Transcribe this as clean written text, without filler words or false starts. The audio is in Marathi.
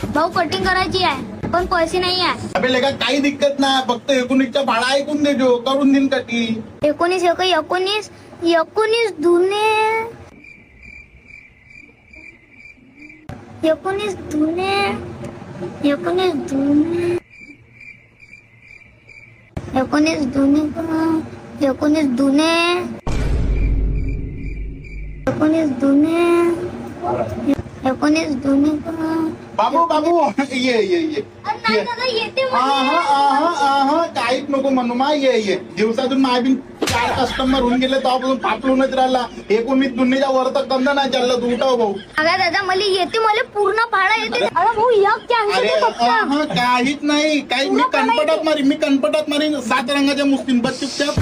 भाऊ कटिंग करायची आहे पण पैसे नाही आहे. अबे लेका काही दिक्कत नाही, फक्त 19चा भाडा ऐकून देजो, करून देईन कटी. 19 धुणे 19 धुणे 19 धुणे 19 धुणे 19 धुणे 19 धुणे 19 धुणे बाबू बाबू ये नाही दादा येते काहीच नको म्हणू मा, ये दिवसातून मायबीन 4 कस्टमर होऊन गेले तेव्हापासून फाटलूनच राहिला. 19 दुनियाच्या वर तर धंदा नाही चालला. तू उठाव भाऊ. अगं दादा मला येते, मला पूर्ण भाडा येते. अरे भाऊ एक कॅन्सल अरे फक्त. काहीच नाही, काही मी कनपटात मारी 7 रंगाच्या मुस्तीन बस चुपचाप.